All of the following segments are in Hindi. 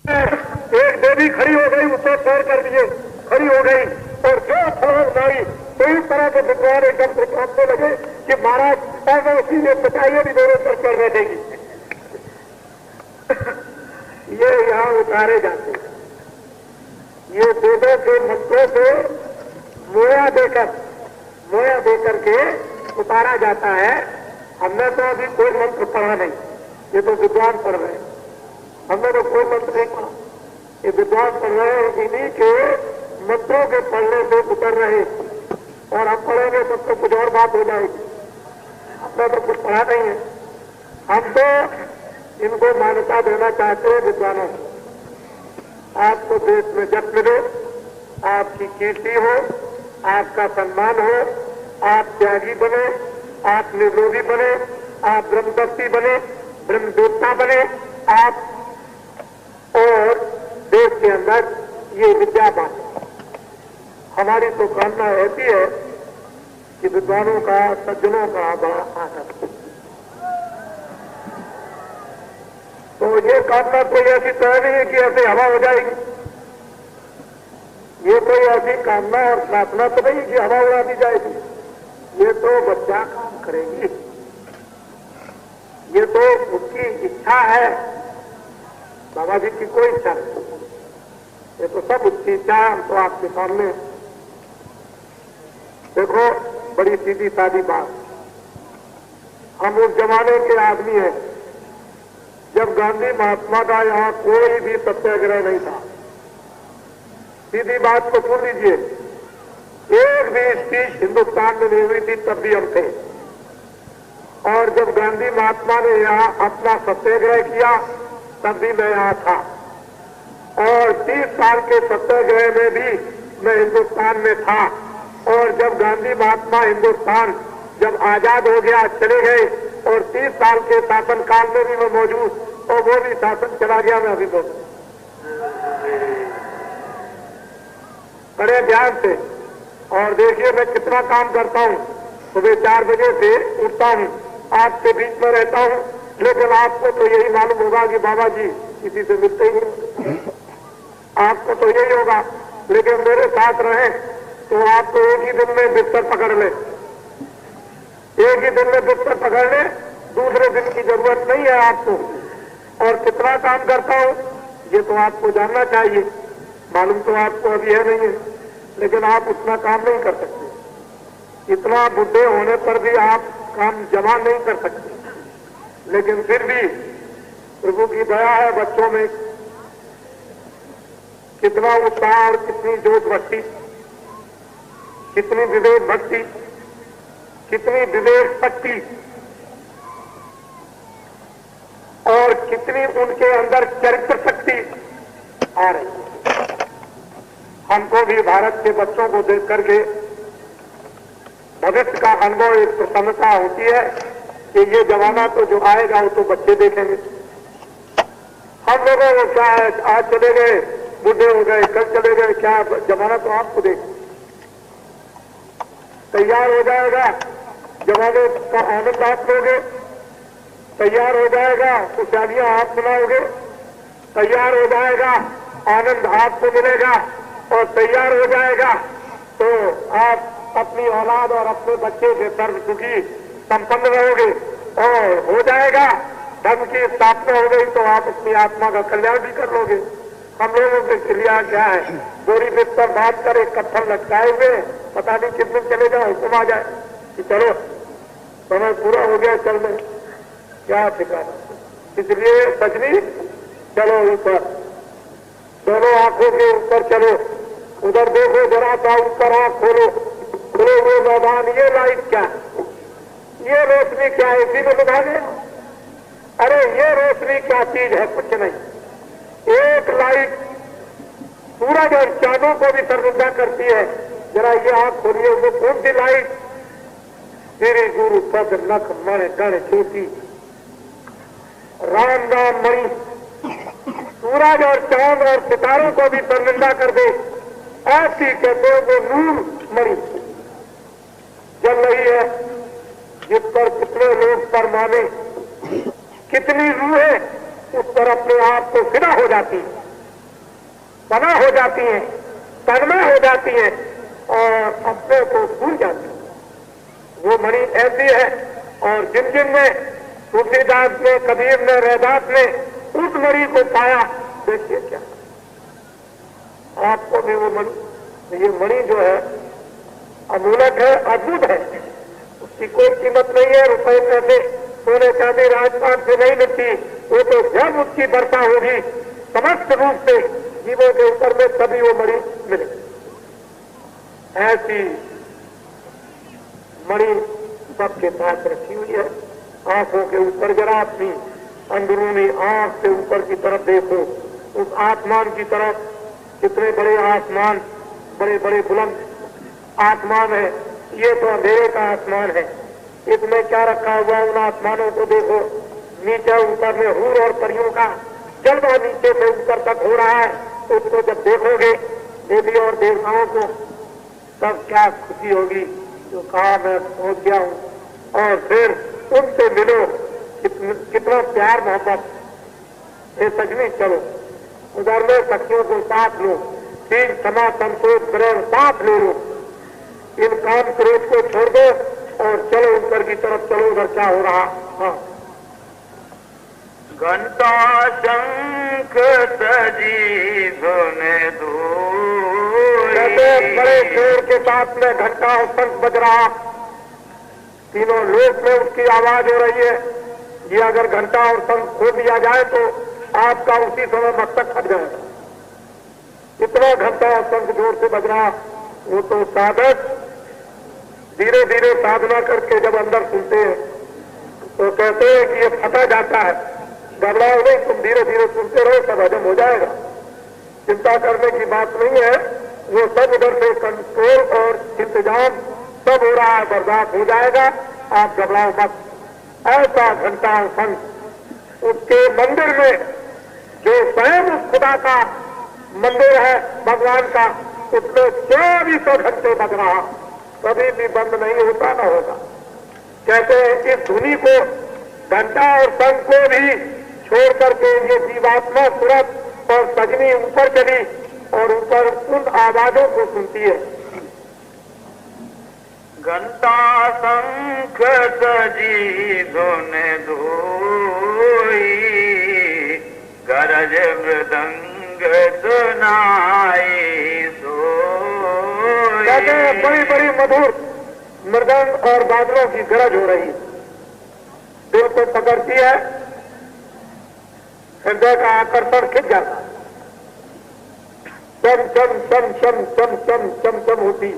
एक देवी खड़ी हो गई, उसे पैर कर दिए, खड़ी हो गई और जो छलांग मारी तो इस तरह के विद्वान एकदम से कांपने लगे कि महाराज ऐसा इसीलिए बताइए भी दोनों पर चढ़ बैठेगी। ये यहाँ उतारे जाते हैं, ये वेदों के मंत्रों को मोया देकर के उतारा जाता है। हमने तो अभी कोई मंत्र पढ़ा नहीं, ये तो विद्वान पढ़ रहे हैं, हमने तो कोई मंत्र नहीं पढ़ा, ये विद्वान पढ़ रहे हैं, इन्हीं के मंत्रों के पढ़ने से उतर रहे और हम पढ़ेंगे तब तो कुछ और बात हो जाएगी। हमने तो कुछ पढ़ा नहीं है, हम तो इनको मान्यता देना चाहते हैं विद्वानों को। आपको देश में जस मिले, आपकी कीर्ति हो, आपका सम्मान हो, आप त्यागी बने, आप निर्लोभी बने, आप ब्रह्मदर्शी बने, ब्रह्मदेवता बने आप, और देश के अंदर ये विद्या बांटे। हमारी तो कामना रहती है कि विद्वानों का, सज्जनों का बड़ा आदर। तो ये कामना कोई ऐसी तरह नहीं है कि ऐसे हवा हो जाएगी, ये कोई ऐसी कामना और प्रार्थना तो नहीं कि हवा उड़ा दी जाएगी, ये तो बच्चा काम करेगी, ये तो उसकी इच्छा है, बाबा जी की कोई इच्छा नहीं, ये तो सब उसकी इच्छा है। हम तो आपके सामने देखो, बड़ी सीधी सादी बात, हम उस जमाने के आदमी हैं जब गांधी महात्मा का यहां कोई भी सत्याग्रह नहीं था। सीधी बात तो सुन लीजिए, एक भी स्पीच हिंदुस्तान में नहीं हुई थी, तब भी हम थे। और जब गांधी महात्मा ने यहां अपना सत्याग्रह किया तब भी मैं यहां था, और 30 साल के सत्याग्रह में भी मैं हिंदुस्तान में था। और जब गांधी महात्मा हिंदुस्तान जब आजाद हो गया, चले गए, और 30 साल के शासन काल में भी मैं मौजूद, और वो भी शासन चला गया, मैं अभी मौजूद। बड़े ध्यान से और देखिए मैं कितना काम करता हूं। सुबह 4 बजे से उठता हूं, आपके बीच में रहता हूं, लेकिन आपको तो यही मालूम होगा कि बाबा जी किसी से मिलते ही नहीं, आपको तो यही होगा। लेकिन मेरे साथ रहे तो आपको एक ही दिन में बिस्तर पकड़ ले, एक ही दिन में बिस्तर पकड़ ले, दूसरे दिन की जरूरत नहीं है आपको। और कितना काम करता हूं ये तो आपको जानना चाहिए, मालूम तो आपको अभी है नहीं है, लेकिन आप उतना काम नहीं कर सकते। इतना बुढ़े होने पर भी आप काम जमा नहीं कर सकते, लेकिन फिर भी प्रभु की दया है, बच्चों में कितना उत्साह और कितनी जोश भक्ति, कितनी विवेक भक्ति, कितनी विवेक शक्ति, और कितनी उनके अंदर चरित्र शक्ति आ रही है। हमको भी भारत के बच्चों को देख करके भविष्य का अनुभव, एक प्रसन्नता होती है कि ये जमाना तो जो आएगा वो तो बच्चे देखेंगे। हम लोगों को क्या है, आज चले गए, बुढ़े हो गए, कल चले गए, क्या जमाना तो आपको देख तैयार हो जाएगा, जमाने का आनंद आप लोगे, तैयार हो जाएगा, खुशहालियां आप सुनाओगे, तैयार हो जाएगा, आनंद आपको मिलेगा, और तैयार हो जाएगा तो आप अपनी औलाद और अपने बच्चे के सर्व सुखी संपन्न रहोगे। और हो जाएगा, धर्म की स्थापना हो गई तो आप अपनी आत्मा का कल्याण भी कर लोगे। हम लोगों के क्रिया क्या है, बोरी बिस्तर बांध कर एक कत्थन लटकाए हुए, पता नहीं किस दिन चले जाओ, हुक्म आ जाए कि चलो समय पूरा हो गया, चल रहे, क्या ठिकाना। इसलिए सजनी चलो ऊपर, दोनों आंखों के ऊपर चलो, उधर देखो जरा सा, ऊपर आंख खोलो, खुले हुए मैदान, ये लाइट क्या है, ये रोशनी क्या है, इसी को बता दें। अरे ये रोशनी क्या चीज है, कुछ नहीं, एक लाइट सूरज और चांदों को भी शर्मिंदा करती है। जरा ये आंख खोलिए, वो कौन सी लाइट, तेरे गुरु पद नख मण गण ज्योति राम राम मणि, सूरज और चांद और सितारों को भी शर्मिंदा कर दे, ऐसी कहते हो वो नूर मणि जल रही है, जिस पर कितने लोग परमाने, कितनी रूहें उस पर अपने आप को फिदा हो जाती, पना हो जाती हैं, तन्मय हो जाती हैं और अपने को भूल जाती हैं। वो मणि ऐसी है। और जिन जिन ने तुलसीदास ने, कबीर ने, रैदास ने उस मणि को पाया, देखिए क्या आपको भी वो मणि, ये मणि जो है अमूलक है, अद्भुत है। उसकी कोई कीमत नहीं है, रुपए पैसे सोने चांदी राजपाट से नहीं मिलती। वो तो जब उसकी वर्षा होगी समस्त रूप से जीवों के ऊपर में, तभी वो मणि मिले। ऐसी मणि सबके पास रखी हुई है। आंखों के ऊपर जरा अपनी अंदरूनी आंख से ऊपर की तरफ देखो, उस आसमान की तरफ। कितने बड़े आसमान, बड़े बड़े बुलंद आसमान है। ये तो अंधेरे का आसमान है। इसमें क्या रखा हुआ, उन आसमानों को देखो। नीचे ऊपर में हूर और परियों का जलवा नीचे से ऊपर तक हो रहा है। तो उसको जब देखोगे देवी और देवताओं को, तब क्या खुशी होगी। जो कहा मैं पहुंच गया हूं और फिर उनसे मिलो। कितना प्यार मोहब्बत। ये सजनी चलो उधर में सखियों को साथ लो, तीन क्षमा संतोष ग्रह साथ ले लो। इन काम क्रोध को छोड़ दो और चलो ऊपर की तरफ चलो। उधर क्या हो रहा। हाँ, घंटा शंख सजी धुने कहते बड़े शोर के साथ में घंटा और शंख बज रहा। तीनों लोक में उसकी आवाज हो रही है। ये अगर घंटा और शंख खो दिया जाए तो आपका उसी समय मस्तक फट जाएगा। इतना घंटा और शंख जोर से बज रहा। वो तो साधक धीरे धीरे साधना करके जब अंदर सुनते हैं तो कहते हैं कि ये फटा जाता है। घबराओ नहीं, तुम धीरे धीरे सुनते रहो, सब हजम हो जाएगा। चिंता करने की बात नहीं है। वो सब इधर से कंट्रोल और इंतजाम सब हो रहा है, बर्दाश्त हो जाएगा। आप घबराओ मत। ऐसा घंटा और शंख उसके मंदिर में, जो स्वयं उस खुदा का मंदिर है भगवान का, उसमें 24 घंटे बज रहा, कभी भी बंद नहीं होता न होगा। कहते हैं इस धुनी को, घंटा और शंख को भी छोड़ करके ये जीवात्मा तुरंत और सजनी ऊपर चली और ऊपर उन आवाजों को सुनती है। घंटा शंख सजी धुन धोई, गरज मृदंग सुनाई सोई। कहते हैं बड़ी बड़ी मधुर मृदंग और बादलों की गरज हो रही, दिल को पकड़ती है, हृदय का आकर्षण खिंच जाता। चम चम चम चम चम चम चम चम होती,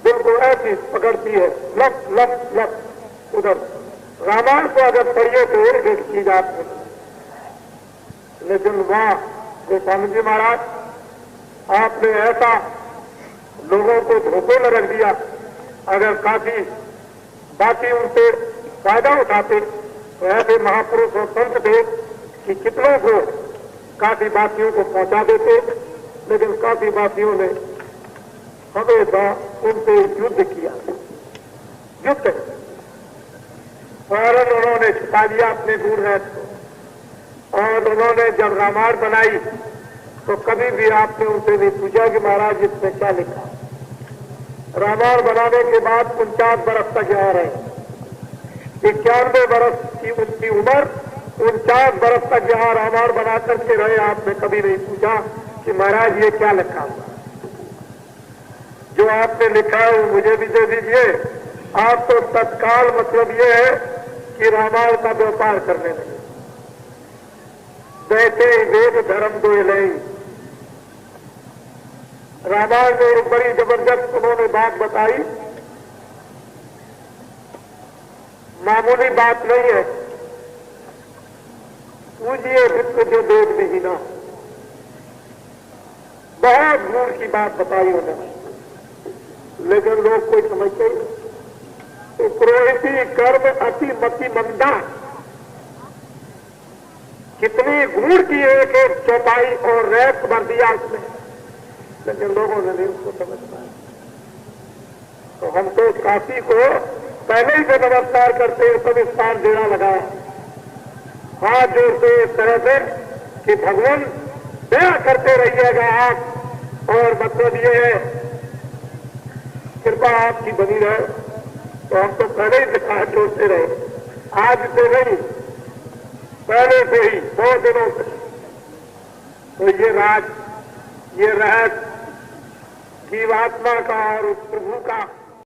दिल को ऐसी पकड़ती है, लप लप लप। उधर रामायण को अगर पढ़िए तो एक एक चीज आपने, लेकिन वहां गोस्वामी जी महाराज आपने ऐसा लोगों को धोखे में रख दिया। अगर काफी बाकी उनसे फायदा उठाते तो ऐसे महापुरुष और संत थे कि कितनों को काफी बातियों को पहुंचा देते। लेकिन काफी बातियों ने हमेशा उनसे युद्ध किया, युद्ध फौरन उन्होंने छिपा लिया अपने गुण है। और उन्होंने जब रामायण बनाई तो कभी भी आपने उनसे नहीं पूछा कि महाराज इसमें क्या लिखा। रामायण बनाने के बाद 49 बरस तक यहाँ रहे। 91 बरस की उनकी उम्र, 49 बरस तक यहाँ रामायण बना करके रहे। आपने कभी नहीं पूछा कि महाराज ये क्या लिखा हुआ, जो आपने लिखा है वो मुझे भी दे दीजिए। आप तो तत्काल मतलब ये है कि रामायण का व्यापार करने लगे। बैठे वेद धर्म दो लई। रामायण में एक बड़ी जबरदस्त उन्होंने बात बताई, मामूली बात नहीं है। पूजिए विश्व जो वेद विहीना, बहुत दूर की बात बताई उन्होंने, लेकिन लोग कोई समझते ही नहीं। पुरोहिती कर्म अति मति मंदा, कितनी गुण की एक एक चौपाई और रैप भर दिया उसमें, लेकिन लोगों ने नहीं उसको समझ पाया। तो हम तो काशी को पहले ही से नमस्कार करते हैं, सब स्थान देना लगाया हाथ जोड़ते इस तरह से कि भगवान दया करते रहिएगा आप। और मतलब ये है, कृपा आपकी बनी रहे। तो हम तो पहले ही दिखा जोड़ते रहे, आज से नहीं, पहले से ही, 100 दिनों से। तो ये राज, ये रहस्य जीवात्मा का और उस प्रभु का